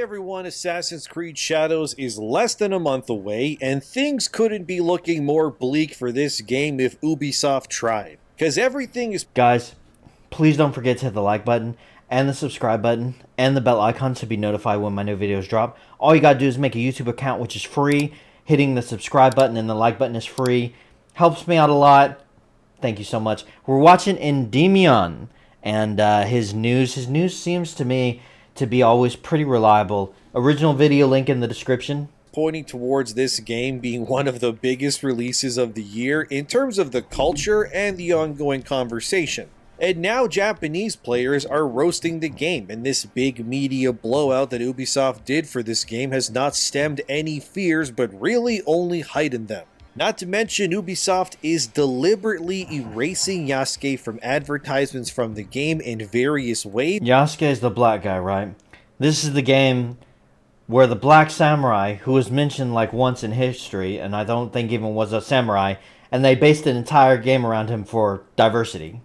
everyone, Assassin's Creed Shadows is less than a month away, and things couldn't be looking more bleak for this game if Ubisoft tried. Because everything is... Guys, please don't forget to hit the like button and the subscribe button and the bell icon to be notified when my new videos drop. All you gotta do is make a YouTube account, which is free. Hitting the subscribe button and the like button is free. Helps me out a lot. Thank you so much. We're watching Endymion, and his news seems to me to be always pretty reliable. Original video link in the description. Pointing towards this game being one of the biggest releases of the year in terms of the culture and the ongoing conversation. And now Japanese players are roasting the game, and this big media blowout that Ubisoft did for this game has not stemmed any fears, but really only heightened them. Not to mention, Ubisoft is deliberately erasing Yasuke from advertisements from the game in various ways. Yasuke is the black guy, right? This is the game where the black samurai, who was mentioned like once in history, and I don't think even was a samurai, and they based an entire game around him for diversity.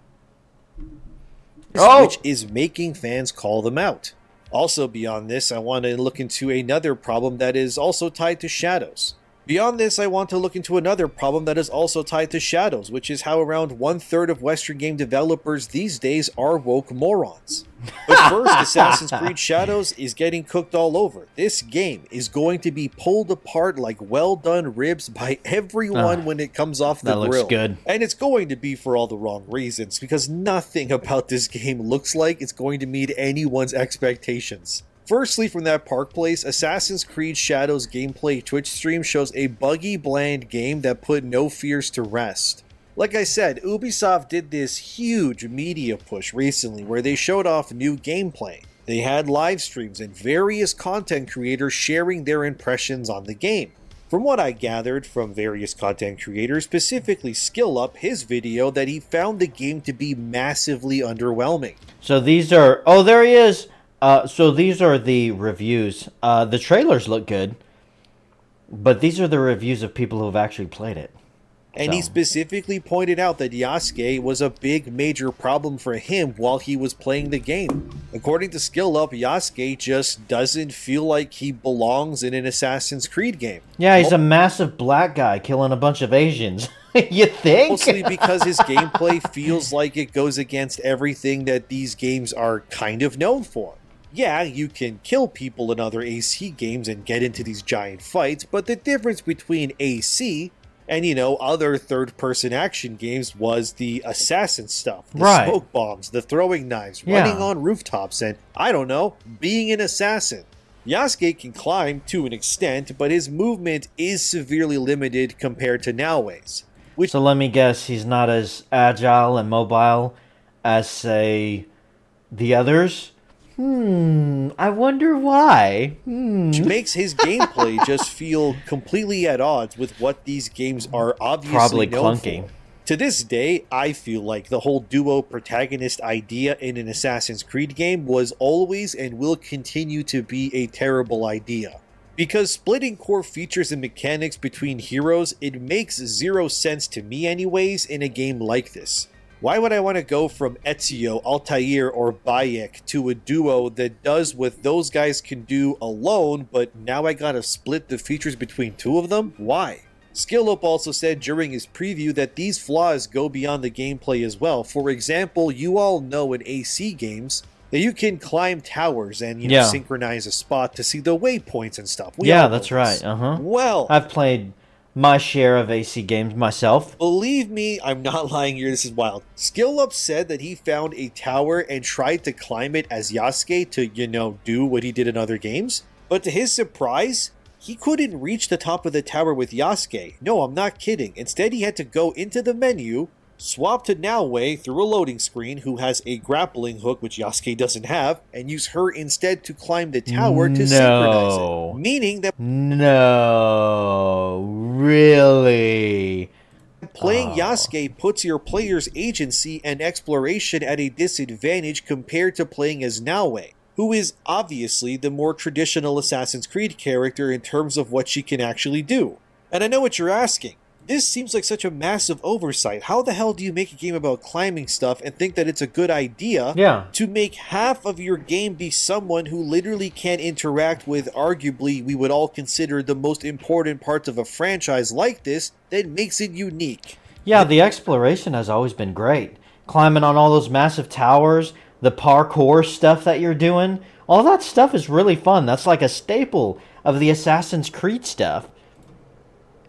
Which is making fans call them out. Also beyond this, I want to look into another problem that is also tied to Shadows. Beyond this, I want to look into another problem that is also tied to Shadows, which is how around 1/3 of Western game developers these days are woke morons. But first, Assassin's Creed Shadows is getting cooked all over. This game is going to be pulled apart like well-done ribs by everyone when it comes off the grill. That looks good. And it's going to be for all the wrong reasons, because nothing about this game looks like it's going to meet anyone's expectations. Firstly, from that Park Place, Assassin's Creed Shadows gameplay Twitch stream shows a buggy, bland game that put no fears to rest. Like I said, Ubisoft did this huge media push recently where they showed off new gameplay. They had live streams and various content creators sharing their impressions on the game. From what I gathered from various content creators, specifically SkillUp, his video that he found the game to be massively underwhelming. So these are... Oh, there he is! So these are the reviews. The trailers look good, but these are the reviews of people who have actually played it. And he specifically pointed out that Yasuke was a big major problem for him while he was playing the game. According to SkillUp, Yasuke just doesn't feel like he belongs in an Assassin's Creed game. Yeah, he's a massive black guy killing a bunch of Asians. You think? Mostly because his gameplay feels like it goes against everything that these games are kind of known for. Yeah, you can kill people in other AC games and get into these giant fights, but the difference between AC and, other third-person action games was the assassin stuff, the smoke bombs, the throwing knives, running on rooftops, and, I don't know, being an assassin. Yasuke can climb to an extent, but his movement is severely limited compared to Naoe's. So let me guess, he's not as agile and mobile as, say, the others? I wonder why. Which makes his gameplay just feel completely at odds with what these games are obviously known for. To this day, I feel like the whole duo protagonist idea in an Assassin's Creed game was always and will continue to be a terrible idea. Because splitting core features and mechanics between heroes, it makes zero sense to me anyways in a game like this. Why would I want to go from Ezio, Altair, or Bayek to a duo that does what those guys can do alone, but now I gotta split the features between two of them? Why? SkillUp also said during his preview that these flaws go beyond the gameplay as well. For example, you all know in AC games that you can climb towers and synchronize a spot to see the waypoints and stuff. Yeah, that's right. Well, I've played my share of AC games myself. Believe me, I'm not lying here, this is wild. SkillUp said that he found a tower and tried to climb it as Yasuke to, do what he did in other games. But to his surprise, he couldn't reach the top of the tower with Yasuke. No, I'm not kidding. Instead, he had to go into the menu, swap to Naoe through a loading screen, who has a grappling hook, which Yasuke doesn't have, and use her instead to climb the tower to synchronize it. Meaning that... No, really? Playing Yasuke puts your player's agency and exploration at a disadvantage compared to playing as Naoe, who is obviously the more traditional Assassin's Creed character in terms of what she can actually do. And I know what you're asking. This seems like such a massive oversight. How the hell do you make a game about climbing stuff and think that it's a good idea to make half of your game be someone who literally can't interact with arguably we would all consider the most important parts of a franchise like this that makes it unique? Yeah, the exploration has always been great. Climbing on all those massive towers, the parkour stuff that you're doing, all that stuff is really fun. That's like a staple of the Assassin's Creed stuff.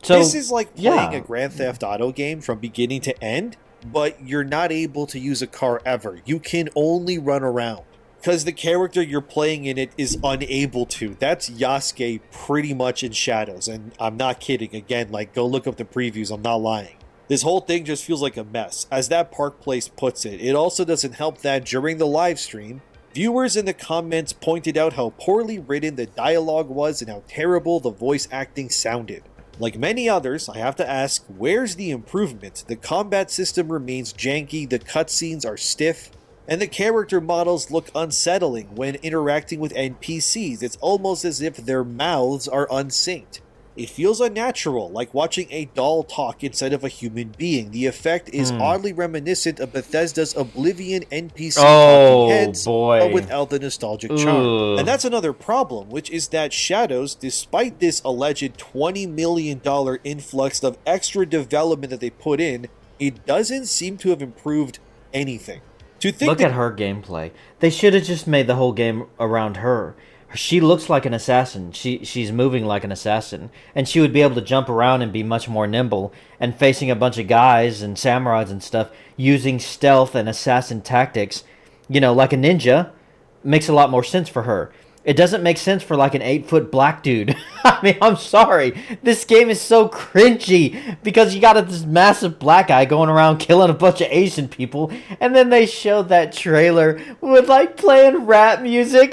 So, this is like playing a Grand Theft Auto game from beginning to end, but you're not able to use a car ever. You can only run around because the character you're playing in it is unable to. That's Yasuke pretty much in Shadows, and I'm not kidding. Again, like, go look up the previews. I'm not lying. This whole thing just feels like a mess. As that Park Place puts it, it also doesn't help that during the live stream, viewers in the comments pointed out how poorly written the dialogue was and how terrible the voice acting sounded. Like many others, I have to ask, where's the improvement? The combat system remains janky, the cutscenes are stiff, and the character models look unsettling when interacting with NPCs. It's almost as if their mouths are unsynced. It feels unnatural, like watching a doll talk instead of a human being. The effect is oddly reminiscent of Bethesda's Oblivion NPC talking heads, but without the nostalgic charm. And that's another problem, which is that Shadows, despite this alleged $20 million influx of extra development that they put in, it doesn't seem to have improved anything. Look at her gameplay. They should have just made the whole game around her. She looks like an assassin. She's moving like an assassin. And she would be able to jump around and be much more nimble. And facing a bunch of guys and samurais and stuff, using stealth and assassin tactics, you know, like a ninja, makes a lot more sense for her. It doesn't make sense for like an 8-foot black dude. I mean, I'm sorry. This game is so cringy because you got this massive black guy going around killing a bunch of Asian people. And then they showed that trailer with like playing rap music.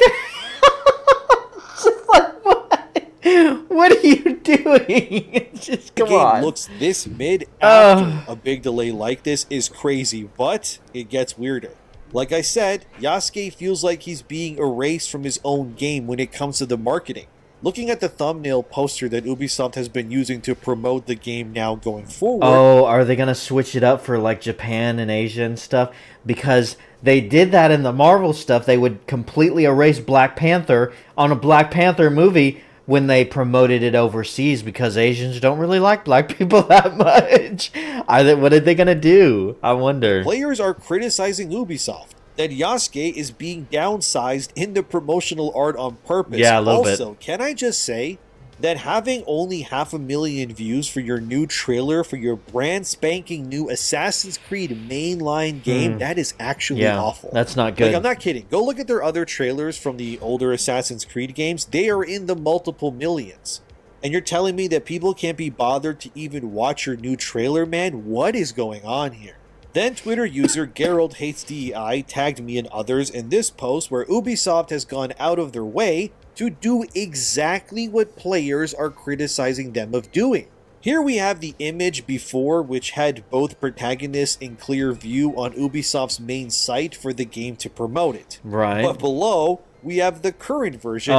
What are you doing? Just come on. The game looks this mid after a big delay like this is crazy, but it gets weirder. Like I said, Yasuke feels like he's being erased from his own game when it comes to the marketing. Looking at the thumbnail poster that Ubisoft has been using to promote the game now going forward. Oh, are they going to switch it up for like Japan and Asia and stuff? Because they did that in the Marvel stuff. They would completely erase Black Panther on a Black Panther movie when they promoted it overseas because Asians don't really like black people that much. What are they going to do? I wonder. Players are criticizing Ubisoft that Yasuke is being downsized in the promotional art on purpose. Yeah, a little bit. Also, can I just say that having only 500,000 views for your new trailer for your brand spanking new Assassin's Creed mainline game, that is actually awful. That's not good. Like, I'm not kidding. Go look at their other trailers from the older Assassin's Creed games. They are in the multiple millions. And you're telling me that people can't be bothered to even watch your new trailer, man? What is going on here? Then Twitter user Gerald Hates DEI tagged me and others in this post where Ubisoft has gone out of their way to do exactly what players are criticizing them of doing. Here we have the image before, which had both protagonists in clear view on Ubisoft's main site for the game to promote it. Right. But below, we have the current version.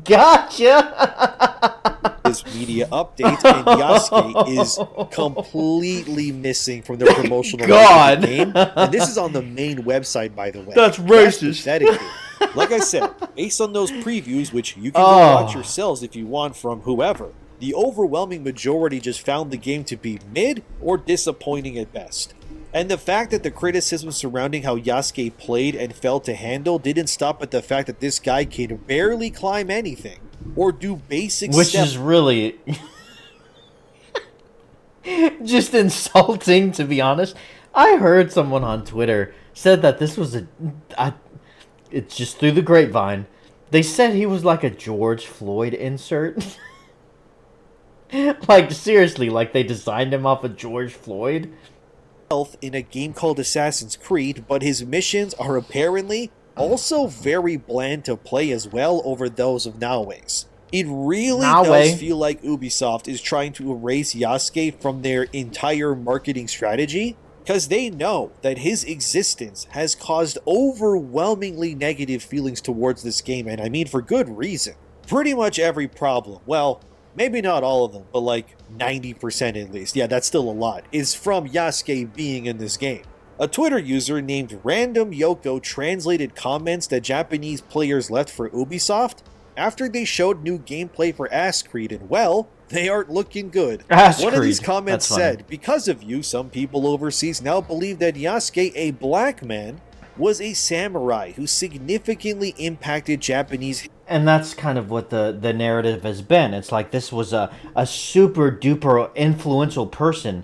Gotcha. This media update, and Yasuke is completely missing from the promotional of the game. And this is on the main website, by the way. That's racist. Like I said, based on those previews, which you can go watch yourselves if you want from whoever, the overwhelming majority just found the game to be mid or disappointing at best. And the fact that the criticism surrounding how Yasuke played and failed to handle didn't stop at the fact that this guy can barely climb anything or do basic steps. Which steps. Is really just insulting, to be honest. I heard someone on Twitter said that this was it's just through the grapevine. They said he was like a George Floyd insert. Like, seriously, like they designed him off of George Floyd. In a game called Assassin's Creed, but his missions are apparently also very bland to play as well over those of Naoe's. It really does feel like Ubisoft is trying to erase Yasuke from their entire marketing strategy, because they know that his existence has caused overwhelmingly negative feelings towards this game, and I mean for good reason. Pretty much every problem, well, maybe not all of them, but like 90% at least, yeah, that's still a lot, is from Yasuke being in this game. A Twitter user named Random Yoko translated comments that Japanese players left for Ubisoft after they showed new gameplay for Ass Creed, and well, they aren't looking good. One of these comments said, "Because of you, some people overseas now believe that Yasuke, a black man, was a samurai who significantly impacted Japanese." And that's kind of what the narrative has been. It's like this was a super duper influential person,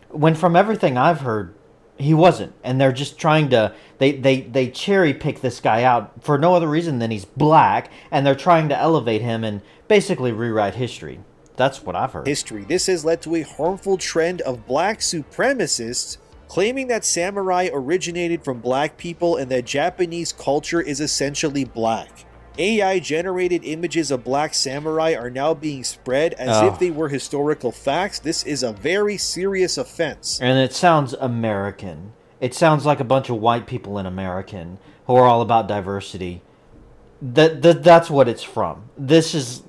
when from everything I've heard, he wasn't. And they're just trying to, they cherry pick this guy out for no other reason than he's black, and they're trying to elevate him and basically rewrite history. That's what I've heard. This has led to a harmful trend of black supremacists claiming that samurai originated from black people and that Japanese culture is essentially black. AI-generated images of black samurai are now being spread as if they were historical facts. This is a very serious offense. And it sounds American. It sounds like a bunch of white people in American who are all about diversity. That's what it's from. This is...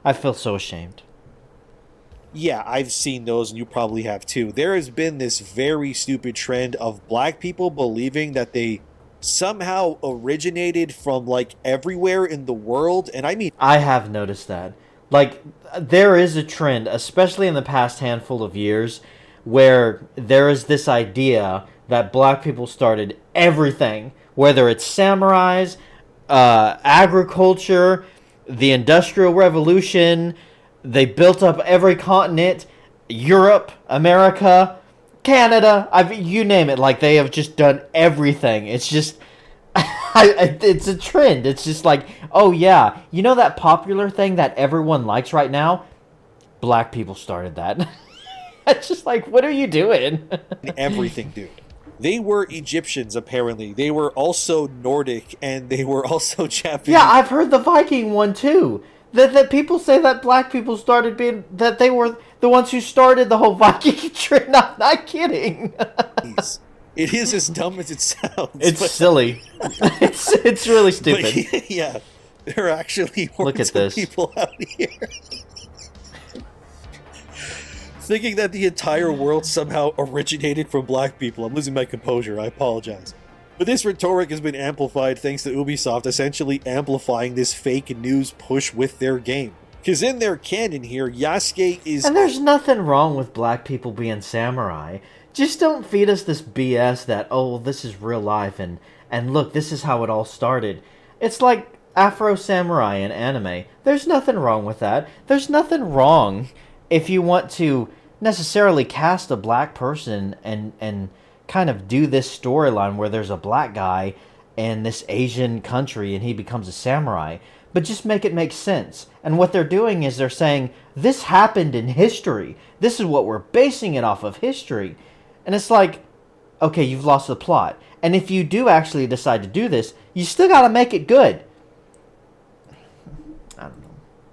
I feel so ashamed. Yeah, I've seen those, and you probably have too. There has been this very stupid trend of black people believing that they somehow originated from, like, everywhere in the world, and I mean... I have noticed that. Like, there is a trend, especially in the past handful of years, where there is this idea that black people started everything, whether it's samurais, agriculture, the Industrial Revolution. They built up every continent, Europe, America, Canada, you name it. Like, they have just done everything. It's just, it's a trend. It's just like, oh yeah, you know that popular thing that everyone likes right now? Black people started that. It's just like, what are you doing? Everything, dude. They were Egyptians, apparently. They were also Nordic, and they were also Japanese. Yeah, I've heard the Viking one, too. That people say that black people started being... That they were the ones who started the whole Viking trend. Not kidding. It is as dumb as it sounds. It's silly. it's really stupid. But yeah, there are actually hordes of people out here thinking that the entire world somehow originated from black people. I'm losing my composure. I apologize. But this rhetoric has been amplified thanks to Ubisoft essentially amplifying this fake news push with their game. Because in their canon here, Yasuke is... And there's nothing wrong with black people being samurai. Just don't feed us this BS that, oh, this is real life, and look, this is how it all started. It's like Afro Samurai in anime. There's nothing wrong with that. There's nothing wrong if you want to necessarily cast a black person and kind of do this storyline where there's a black guy in this Asian country and he becomes a samurai. But just make it make sense. And what they're doing is they're saying, this happened in history. This is what we're basing it off of, history. And it's like, okay, you've lost the plot. And if you do actually decide to do this, you still got to make it good. I don't know.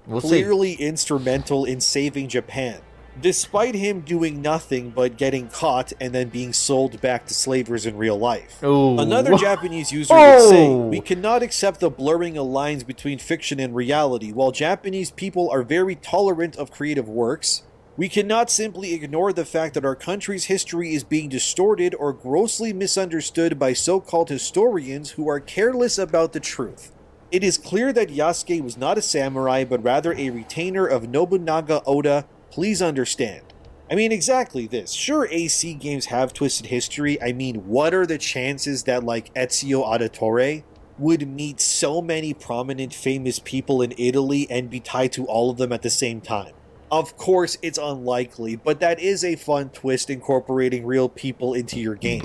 We'll clearly see. Instrumental in saving Japan, despite him doing nothing but getting caught and then being sold back to slavers in real life. Ooh. Another Japanese user would say, "We cannot accept the blurring of lines between fiction and reality. While Japanese people are very tolerant of creative works, we cannot simply ignore the fact that our country's history is being distorted or grossly misunderstood by so-called historians who are careless about the truth. It is clear that Yasuke was not a samurai, but rather a retainer of Nobunaga Oda. Please understand." I mean, exactly this. Sure, AC games have twisted history. I mean, what are the chances that, like, Ezio Auditore would meet so many prominent, famous people in Italy and be tied to all of them at the same time? Of course, it's unlikely, but that is a fun twist incorporating real people into your game.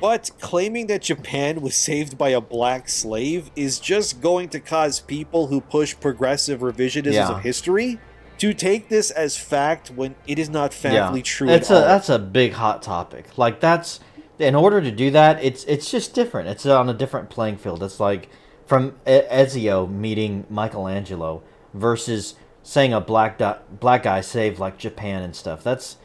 But claiming that Japan was saved by a black slave is just going to cause people who push progressive revisionism of history to take this as fact when it is not factually true at all. That's a big hot topic. Like, that's, in order to do that, it's just different. It's on a different playing field. It's like from Ezio meeting Michelangelo versus saying a black guy saved, like, Japan and stuff. That's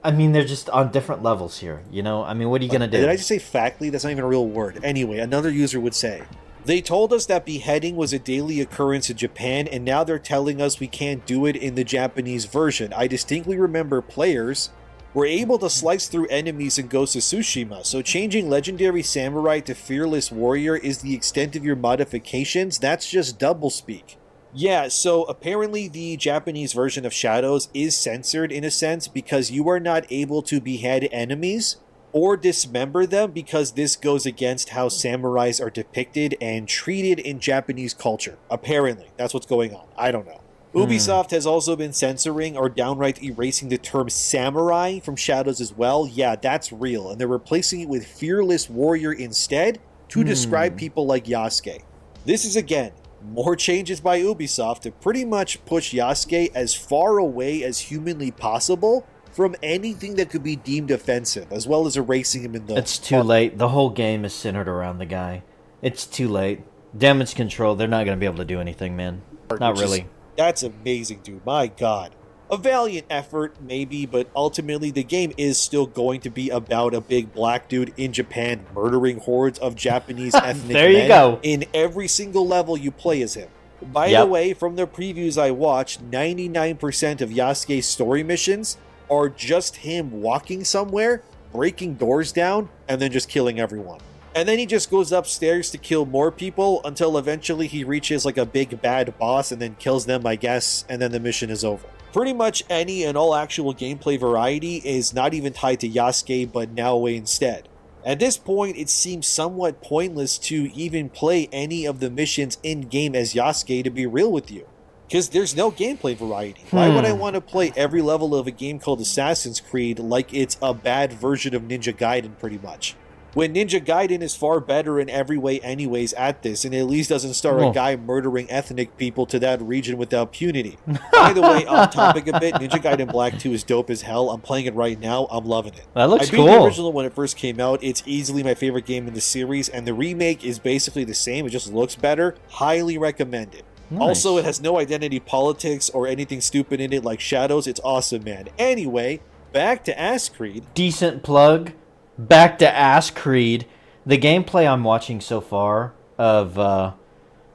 I mean, they're just on different levels here, you know? I mean, what are you going to do? Did I just say factly? That's not even a real word. Anyway, another user would say, they told us that beheading was a daily occurrence in Japan, and now they're telling us we can't do it in the Japanese version. I distinctly remember players were able to slice through enemies in Ghost of Tsushima, so changing Legendary Samurai to Fearless Warrior is the extent of your modifications? That's just doublespeak. Yeah, so apparently the Japanese version of Shadows is censored in a sense because you are not able to behead enemies or dismember them because this goes against how samurais are depicted and treated in Japanese culture. Apparently, that's what's going on. I don't know. Ubisoft has also been censoring or downright erasing the term samurai from Shadows as well. Yeah, that's real, and they're replacing it with Fearless Warrior instead to describe people like Yasuke. This is, again, more changes by Ubisoft to pretty much push Yasuke as far away as humanly possible from anything that could be deemed offensive, as well as erasing him in the... It's too late. The whole game is centered around the guy. It's too late. Damage control, they're not going to be able to do anything, man. Not really. That's amazing, dude. My God. A valiant effort, maybe, but ultimately the game is still going to be about a big black dude in Japan murdering hordes of Japanese ethnic there you men go. in every single level you play as him. By the way, from the previews I watched, 99% of Yasuke's story missions are just him walking somewhere, breaking doors down, and then just killing everyone. And then he just goes upstairs to kill more people until eventually he reaches like a big bad boss and then kills them, I guess, and then the mission is over. Pretty much any and all actual gameplay variety is not even tied to Yasuke but Naoe instead. At this point, it seems somewhat pointless to even play any of the missions in-game as Yasuke, to be real with you. Because there's no gameplay variety. Why would I want to play every level of a game called Assassin's Creed like it's a bad version of Ninja Gaiden pretty much? When Ninja Gaiden is far better in every way anyways at this, and at least doesn't star a guy murdering ethnic people to that region without punity. By the way, off topic a bit, Ninja Gaiden Black 2 is dope as hell. I'm playing it right now. I'm loving it. That looks cool. I beat the original when it first came out. It's easily my favorite game in the series, and the remake is basically the same. It just looks better. Highly recommend it. Nice. Also, it has no identity politics or anything stupid in it like Shadows. It's awesome, man. Anyway, back to Ass Creed. Decent plug. Back to Ass Creed. The gameplay I'm watching so far of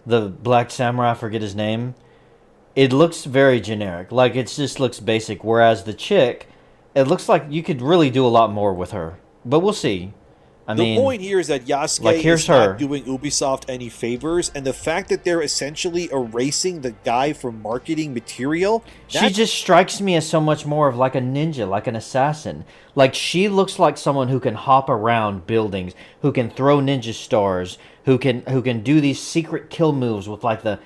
the Black Samurai, I forget his name, it looks very generic. Like, it just looks basic. Whereas the chick, it looks like you could really do a lot more with her. But we'll see. The point here is that Yasuke is not doing Ubisoft any favors, and the fact that they're essentially erasing the guy from marketing material... She just strikes me as so much more of like a ninja, like an assassin. Like, she looks like someone who can hop around buildings, who can throw ninja stars, who can do these secret kill moves with like the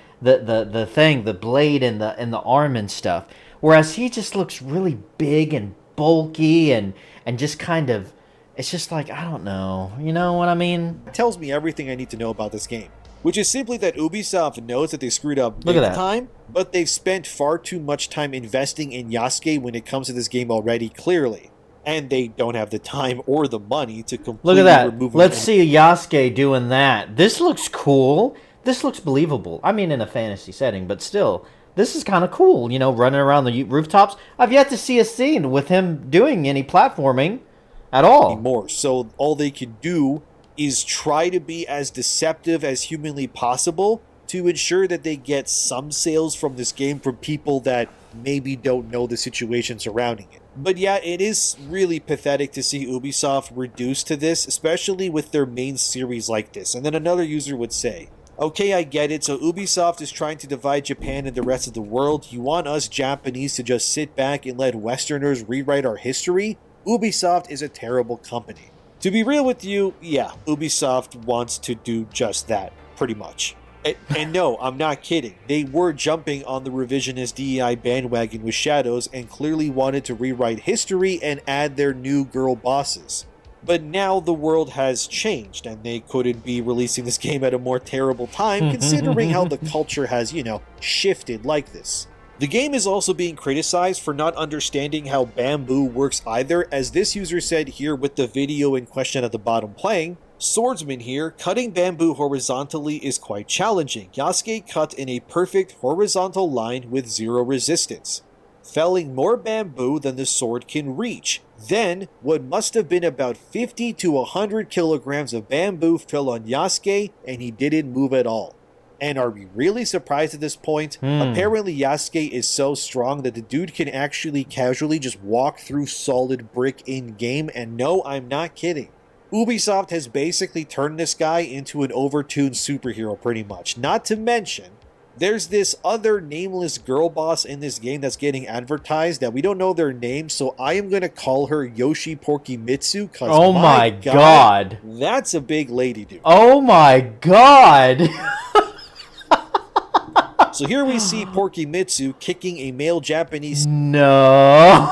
blade and the arm and stuff. Whereas he just looks really big and bulky and just kind of... It's just like, I don't know. You know what I mean? It tells me everything I need to know about this game. Which is simply that Ubisoft knows that they screwed up big time, but they've spent far too much time investing in Yasuke when it comes to this game already, clearly. And they don't have the time or the money to completely remove him. Let's see Yasuke doing that. This looks cool. This looks believable. I mean, in a fantasy setting, but still. This is kind of cool, you know, running around the rooftops. I've yet to see a scene with him doing any platforming. At all. Anymore. So all they can do is try to be as deceptive as humanly possible to ensure that they get some sales from this game from people that maybe don't know the situation surrounding it. But yeah, it is really pathetic to see Ubisoft reduced to this, especially with their main series like this. And then another user would say, okay, I get it. So Ubisoft is trying to divide Japan and the rest of the world. You want us Japanese to just sit back and let Westerners rewrite our history? Ubisoft is a terrible company. To be real with you, yeah, Ubisoft wants to do just that, pretty much. And no, I'm not kidding. They were jumping on the revisionist DEI bandwagon with Shadows and clearly wanted to rewrite history and add their new girl bosses. But now the world has changed, and they couldn't be releasing this game at a more terrible time, considering how the culture has, you know, shifted like this. The game is also being criticized for not understanding how bamboo works either, as this user said here with the video in question at the bottom playing. Swordsman here, cutting bamboo horizontally is quite challenging. Yasuke cut in a perfect horizontal line with zero resistance. felling more bamboo than the sword can reach. Then, what must have been about 50 to 100 kilograms of bamboo fell on Yasuke, and he didn't move at all. And are we really surprised at this point? Apparently Yasuke is so strong that the dude can actually casually just walk through solid brick in-game, and no, I'm not kidding. Ubisoft has basically turned this guy into an overtuned superhero pretty much. Not to mention, there's this other nameless girl boss in this game that's getting advertised that we don't know their name, so I am going to call her Yoshi Porkimitsu, because oh my god, that's a big lady, dude. Oh my god. So here we see Porkimitsu kicking a male Japanese... No.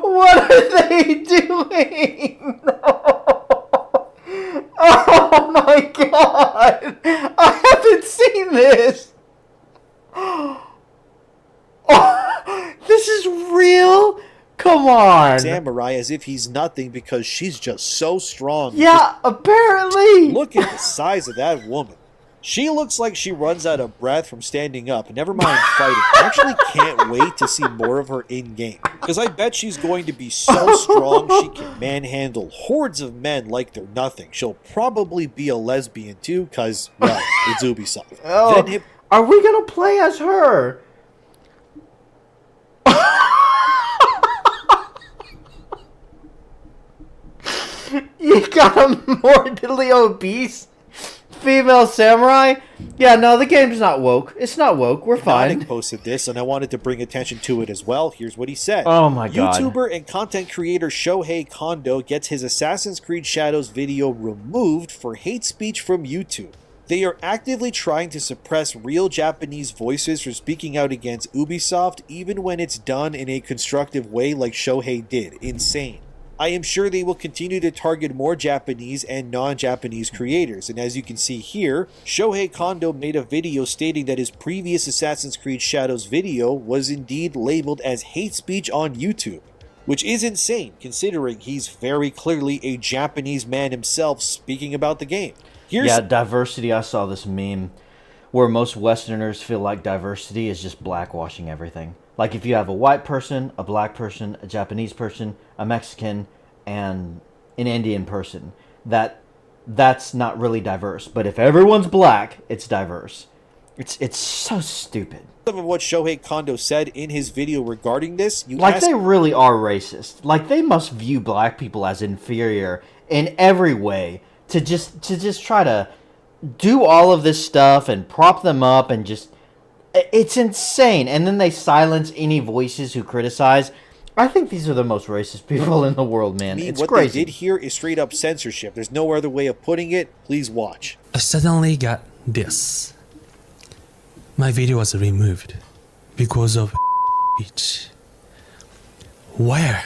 What are they doing? Oh my god! I haven't seen this! Oh, this is real? Come on! Samurai as if he's nothing because she's just so strong. Yeah, apparently! Look at the size of that woman. She looks like she runs out of breath from standing up. Never mind fighting. I actually can't wait to see more of her in-game. Because I bet she's going to be so strong she can manhandle hordes of men like they're nothing. She'll probably be a lesbian too, because, well, it's Ubisoft. Oh, are we going to play as her? You got a morbidly obese female samurai? Yeah, no, the game's not woke. It's not woke. We're fine. Hypnotic posted this, and I wanted to bring attention to it as well. Here's what he said. Oh my god. YouTuber and content creator Shohei Kondo gets his Assassin's Creed Shadows video removed for hate speech from YouTube. They are actively trying to suppress real Japanese voices for speaking out against Ubisoft, even when it's done in a constructive way like Shohei did. Insane. I am sure they will continue to target more Japanese and non-Japanese creators, and as you can see here, Shohei Kondo made a video stating that his previous Assassin's Creed Shadows video was indeed labeled as hate speech on YouTube, which is insane considering he's very clearly a Japanese man himself speaking about the game. Yeah, diversity, I saw this meme where most Westerners feel like diversity is just blackwashing everything. Like if you have a white person, a black person, a Japanese person, a Mexican, and an Indian person, that's not really diverse. But if everyone's black, it's diverse. It's so stupid. Some of what Shohei Kondo said in his video regarding this, they really are racist. Like they must view black people as inferior in every way to just try to do all of this stuff and prop them up and just... It's insane. And then they silence any voices who criticize. I think these are the most racist people in the world, man. It's what crazy. They did here is straight up censorship. There's no other way of putting it. Please watch. I suddenly got this. My video was removed because of speech. Where?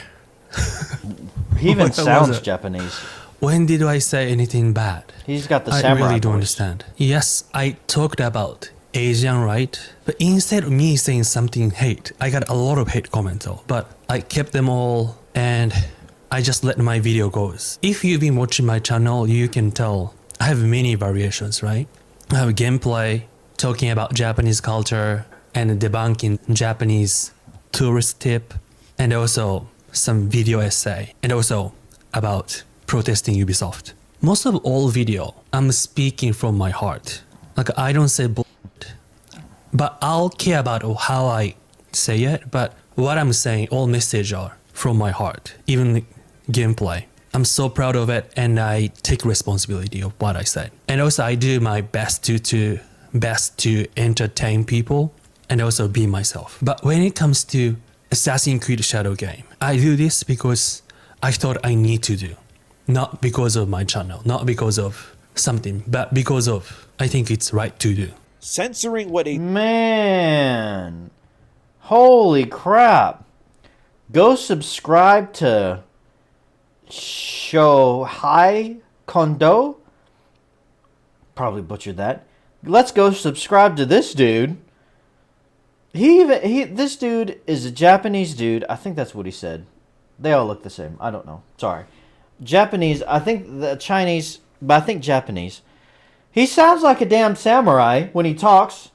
He even sounds Japanese. When did I say anything bad? He's got the samurai I really don't voice. understand. Yes, I talked about Asian, right? But instead of me saying something hate, I got a lot of hate comments though. But I kept them all and I just let my video go. If you've been watching my channel, you can tell I have many variations, right? I have gameplay, talking about Japanese culture and debunking Japanese tourist tip, and also some video essay, and also about protesting Ubisoft. Most of all video, I'm speaking from my heart. Like I don't say bullshit, but I'll care about how I say it, but what I'm saying, all message are from my heart, even the gameplay. I'm so proud of it and I take responsibility of what I said. And also I do my best to entertain people and also be myself. But when it comes to Assassin's Creed Shadow game, I do this because I thought I need to do. Not because of my channel, not because of something, but because of I think it's right to do. Censoring what a... Man. Holy crap. Go subscribe to Shohei Kondo. Probably butchered that. Let's go subscribe to this dude. This dude is a Japanese dude. I think that's what he said. They all look the same. I don't know. Sorry. Japanese. I think the Chinese, but I think Japanese. He sounds like a damn samurai when he talks.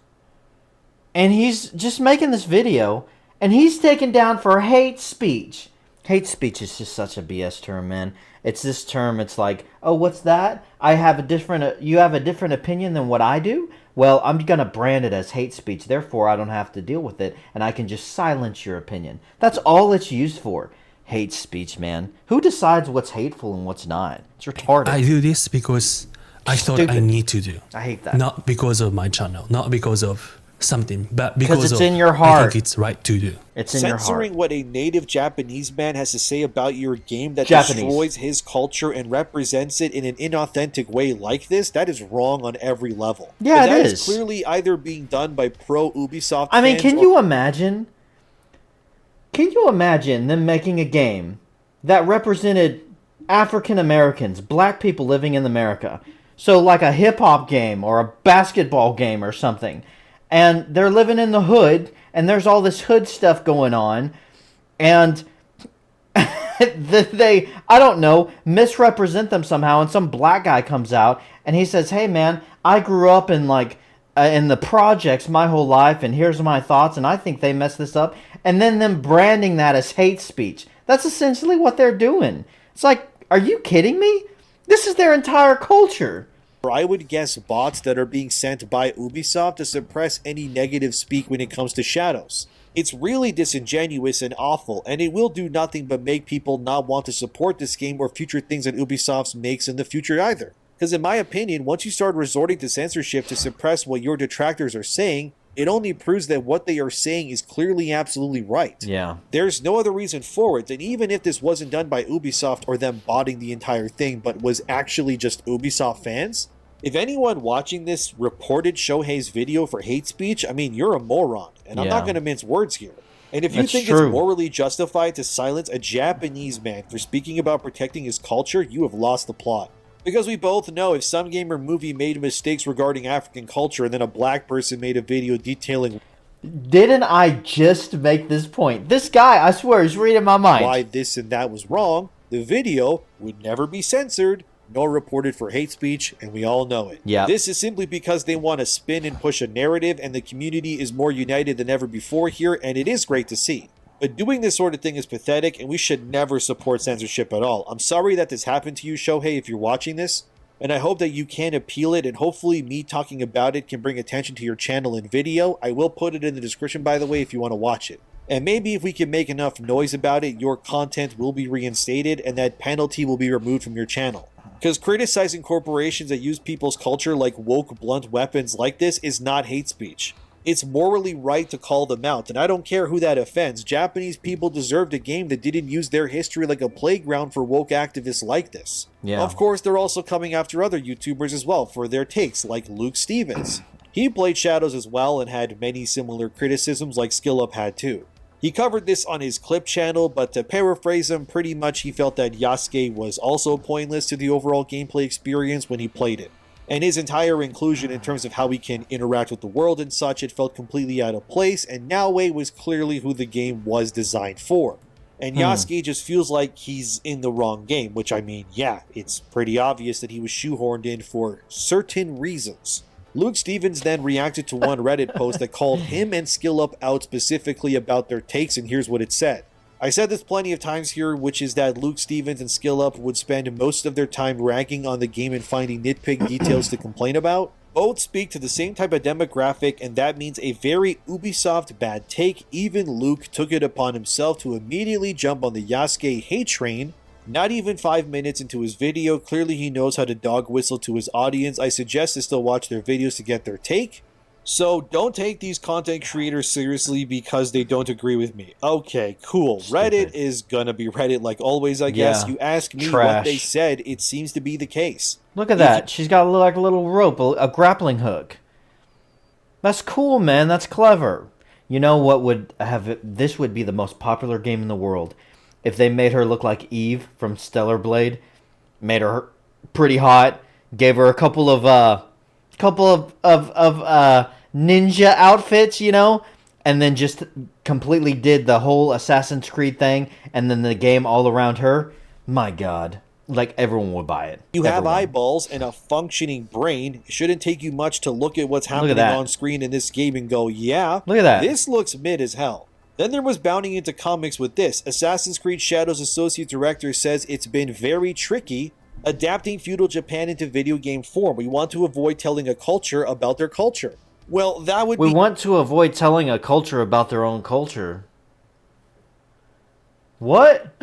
And he's just making this video. And he's taken down for hate speech. Hate speech is just such a BS term, man. It's this term, it's like, oh, what's that? You have a different opinion than what I do? Well, I'm going to brand it as hate speech. Therefore, I don't have to deal with it. And I can just silence your opinion. That's all it's used for. Hate speech, man. Who decides what's hateful and what's not? It's retarded. I do this because I thought I need to do. I hate that. Not because of my channel, not because of something, but because it's in your heart. I think it's right to do. It's in your heart. Censoring what a native Japanese man has to say about your game that Japanese. destroys his culture and represents it in an inauthentic way like this, that is wrong on every level. Yeah, That it is is. clearly either being done by pro Ubisoft I mean, fans can or you imagine? Can you imagine them making a game that represented African Americans, black people living in America? So like a hip-hop game or a basketball game or something. And they're living in the hood, and there's all this hood stuff going on. And they, I don't know, misrepresent them somehow. And some black guy comes out, and he says, hey, man, I grew up in in the projects my whole life, and here's my thoughts, and I think they messed this up. And then them branding that as hate speech. That's essentially what they're doing. It's like, are you kidding me? This is their entire culture. I would guess bots that are being sent by Ubisoft to suppress any negative speak when it comes to Shadows. It's really disingenuous and awful, and it will do nothing but make people not want to support this game or future things that Ubisoft makes in the future either. Because in my opinion, once you start resorting to censorship to suppress what your detractors are saying, it only proves that what they are saying is clearly absolutely right. Yeah. There's no other reason for it, and even if this wasn't done by Ubisoft or them botting the entire thing, but was actually just Ubisoft fans, if anyone watching this reported Shohei's video for hate speech, I mean, you're a moron, and I'm not going to mince words here. And if you think it's morally justified to silence a Japanese man for speaking about protecting his culture, you have lost the plot. Because we both know if some game or movie made mistakes regarding African culture and then a black person made a video detailing Didn't I just make this point? This guy, I swear, is reading my mind. why this and that was wrong, the video would never be censored nor reported for hate speech, and we all know it. Yeah. This is simply because they want to spin and push a narrative, and the community is more united than ever before here, and it is great to see. But doing this sort of thing is pathetic, and we should never support censorship at all. I'm sorry that this happened to you, Shohei, if you're watching this, and I hope that you can appeal it, and hopefully me talking about it can bring attention to your channel and video. I will put it in the description, by the way, if you want to watch it. And maybe if we can make enough noise about it, your content will be reinstated, and that penalty will be removed from your channel. Because criticizing corporations that use people's culture like woke blunt weapons like this is not hate speech. It's morally right to call them out, and I don't care who that offends. Japanese people deserved a game that didn't use their history like a playground for woke activists like this. Yeah. Of course, they're also coming after other YouTubers as well for their takes, like Luke Stevens. He played Shadows as well and had many similar criticisms like SkillUp had too. He covered this on his clip channel, but to paraphrase him, pretty much he felt that Yasuke was also pointless to the overall gameplay experience when he played it. And his entire inclusion in terms of how he can interact with the world and such, it felt completely out of place, and Naoe was clearly who the game was designed for. And Yasuke just feels like he's in the wrong game, which I mean, yeah, it's pretty obvious that he was shoehorned in for certain reasons. Luke Stevens then reacted to one Reddit post that called him and SkillUp out specifically about their takes, and here's what it said. I said this plenty of times here, which is that Luke Stevens and SkillUp would spend most of their time ragging on the game and finding nitpick details to complain about. Both speak to the same type of demographic, and that means a very Ubisoft bad take. Even Luke took it upon himself to immediately jump on the Yasuke hate train. Not even 5 minutes into his video, clearly he knows how to dog whistle to his audience. I suggest to still watch their videos to get their take. So don't take these content creators seriously because they don't agree with me. Okay, cool. Stupid. Reddit is gonna be Reddit like always, I guess. Yeah. You ask me Trash. what they said, it seems to be the case. Look at that. She's got like a little rope, a grappling hook. That's cool, man. That's clever. You know what would have it? This would be the most popular game in the world. If they made her look like Eve from Stellar Blade, made her pretty hot, gave her a couple of ninja outfits, you know, and then just completely did the whole Assassin's Creed thing, and then the game all around her. My God, like everyone would buy it. You have eyeballs and a functioning brain. It shouldn't take you much to look at what's happening on screen in this game and go, yeah, look at that. This looks mid as hell. Then there was bounding into comics with this. Assassin's Creed Shadows Associate Director says it's been very tricky adapting feudal Japan into video game form. We want to avoid telling a culture about their culture. Well, that would We want to avoid telling a culture about their own culture. What?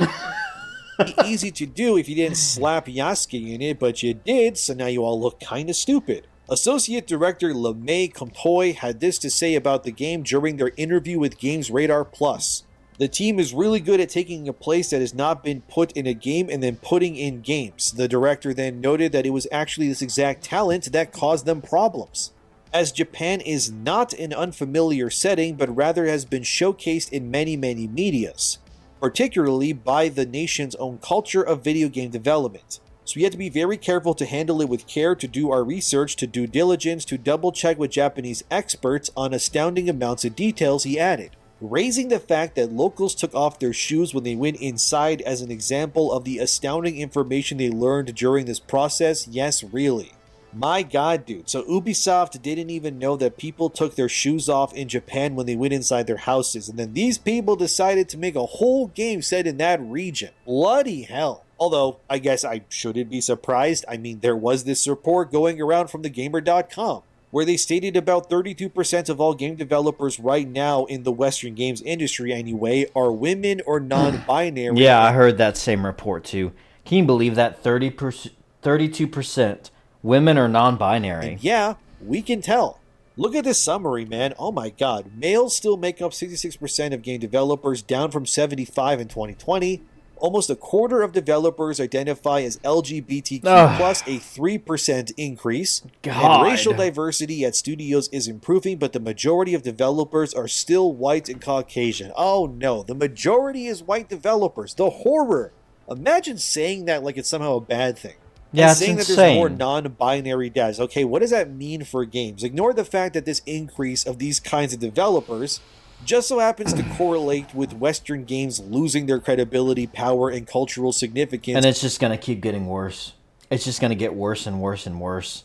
easy to do if you didn't slap Yasuke in it, but you did, so now you all look kind of stupid. Associate Director LeMay Comtoy had this to say about the game during their interview with Games Radar Plus. The team is really good at taking a place that has not been put in a game and then putting in games. The director then noted that it was actually this exact talent that caused them problems, as Japan is not an unfamiliar setting, but rather has been showcased in many medias, particularly by the nation's own culture of video game development. So we have to be very careful to handle it with care, to do our research, to due diligence, to double check with Japanese experts on astounding amounts of details, he added, raising the fact that locals took off their shoes when they went inside as an example of the astounding information they learned during this process. Yes, really. My god, dude. So Ubisoft didn't even know that people took their shoes off in Japan when they went inside their houses, and then these people decided to make a whole game set in that region. Bloody hell. Although, I guess I shouldn't be surprised. I mean, there was this report going around from thegamer.com where they stated about 32% of all game developers right now in the Western games industry anyway are women or non-binary. Yeah, I heard that same report too. Can you believe that? 32% women are non-binary. And yeah, we can tell. Look at this summary, man. Oh my god. Males still make up 66% of game developers, down from 75 in 2020. Almost a quarter of developers identify as LGBTQ+, a 3% increase. God. And racial diversity at studios is improving, but the majority of developers are still white and Caucasian. Oh no, the majority is white developers. The horror. Imagine saying that like it's somehow a bad thing. Yeah, it's saying insane. That there's more non-binary dads. Okay, what does that mean for games? Ignore the fact that this increase of these kinds of developers just so happens to correlate with Western games losing their credibility, power, and cultural significance. And it's just going to keep getting worse. It's just going to get worse and worse and worse.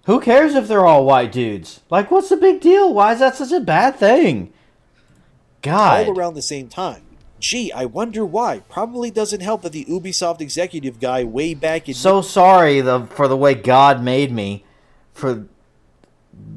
Who cares if they're all white dudes? Like, what's the big deal? Why is that such a bad thing? God. All around the same time. Gee, I wonder why. Probably doesn't help that the Ubisoft executive guy way back in... So sorry for the way God made me. For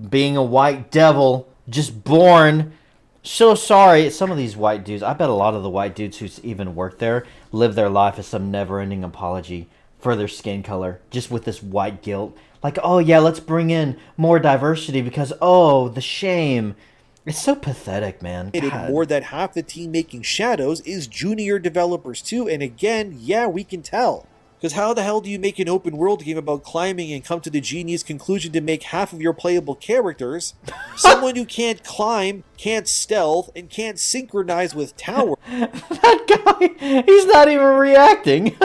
being a white devil, just born... So sorry. Some of these white dudes, I bet a lot of the white dudes who even work there live their life as some never-ending apology for their skin color, just with this white guilt. Like, oh yeah, let's bring in more diversity because, oh, the shame. It's so pathetic, man. God. More that half the team making Shadows is junior developers too, and again, yeah, we can tell. Because how the hell do you make an open world game about climbing and come to the genius conclusion to make half of your playable characters someone who can't climb, can't stealth, and can't synchronize with towers? That guy, he's not even reacting.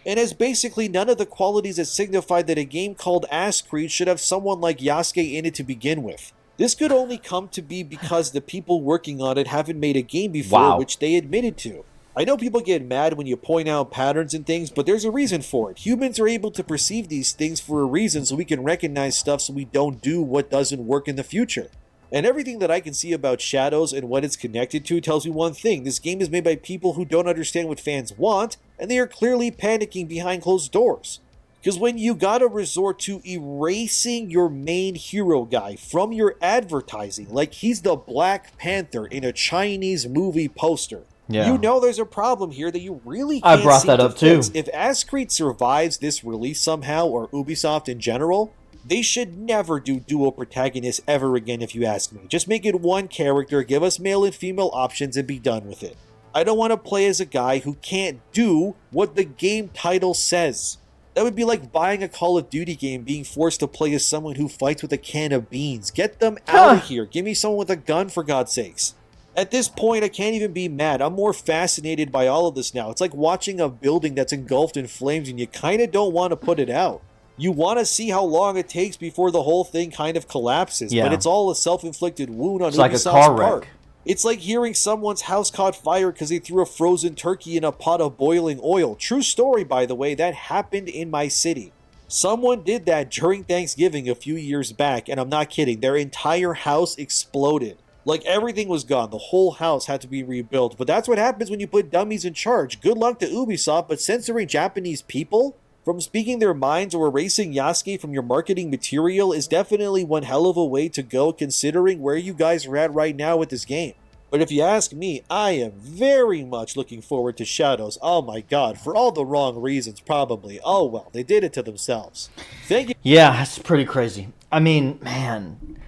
And has basically none of the qualities that signify that a game called Ass Creed should have someone like Yasuke in it to begin with. This could only come to be because the people working on it haven't made a game before, which they admitted to. I know people get mad when you point out patterns and things, but there's a reason for it. Humans are able to perceive these things for a reason, so we can recognize stuff so we don't do what doesn't work in the future. And everything that I can see about Shadows and what it's connected to tells me one thing. This game is made by people who don't understand what fans want, and they are clearly panicking behind closed doors. Because when you gotta resort to erasing your main hero guy from your advertising, like he's the Black Panther in a Chinese movie poster, you know there's a problem here that you really can't I brought that up too. If Ass Creed survives this release somehow, or Ubisoft in general, they should never do dual protagonists ever again if you ask me. Just make it one character, give us male and female options, and be done with it. I don't want to play as a guy who can't do what the game title says. That would be like buying a Call of Duty game being forced to play as someone who fights with a can of beans. Get them out of here. Give me someone with a gun, for God's sakes. At this point, I can't even be mad. I'm more fascinated by all of this now. It's like watching a building that's engulfed in flames and you kind of don't want to put it out. You want to see how long it takes before the whole thing kind of collapses, but it's all a self-inflicted wound on Ubisoft's part. It's like hearing someone's house caught fire because they threw a frozen turkey in a pot of boiling oil. True story, by the way, that happened in my city. Someone did that during Thanksgiving a few years back, and I'm not kidding. Their entire house exploded. Like, everything was gone. The whole house had to be rebuilt. But that's what happens when you put dummies in charge. Good luck to Ubisoft, but censoring Japanese people from speaking their minds or erasing Yasuke from your marketing material is definitely one hell of a way to go, considering where you guys are at right now with this game. But if you ask me, I am very much looking forward to Shadows. Oh my god, for all the wrong reasons, probably. Oh well, they did it to themselves. Thank you. Yeah, that's pretty crazy. I mean, man,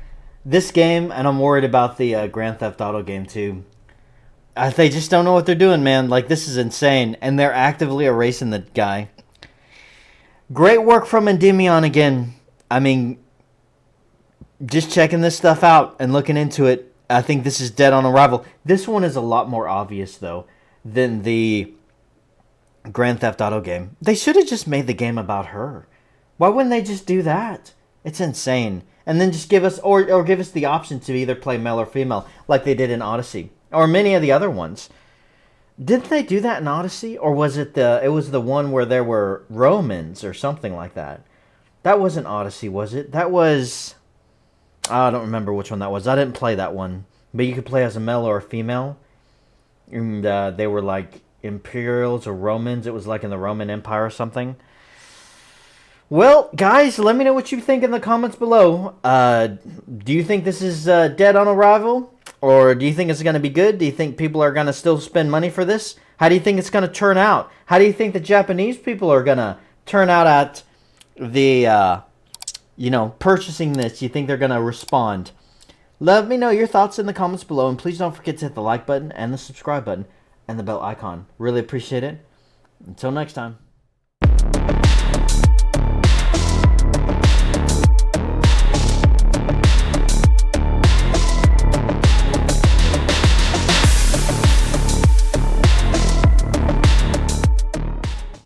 this game, and I'm worried about the Grand Theft Auto game too. They just don't know what they're doing, man. Like, this is insane, and they're actively erasing the guy. Great work from Endymion again. I mean, just checking this stuff out and looking into it, I think this is dead on arrival. This one is a lot more obvious, though, than the Grand Theft Auto game. They should have just made the game about her. Why wouldn't they just do that? It's insane. And then just give us, or give us the option to either play male or female, like they did in Odyssey, or many of the other ones. Didn't they do that in Odyssey? Or was it the one where there were Romans or something like that? That wasn't Odyssey, was it? That was... I don't remember which one that was. I didn't play that one. But you could play as a male or a female. And they were like Imperials or Romans. It was like in the Roman Empire or something. Well, guys, let me know what you think in the comments below. Do you think this is dead on arrival? Or do you think it's going to be good? Do you think people are going to still spend money for this? How do you think it's going to turn out? How do you think the Japanese people are going to turn out at the, purchasing this? Do you think they're going to respond? Let me know your thoughts in the comments below. And please don't forget to hit the like button and the subscribe button and the bell icon. Really appreciate it. Until next time.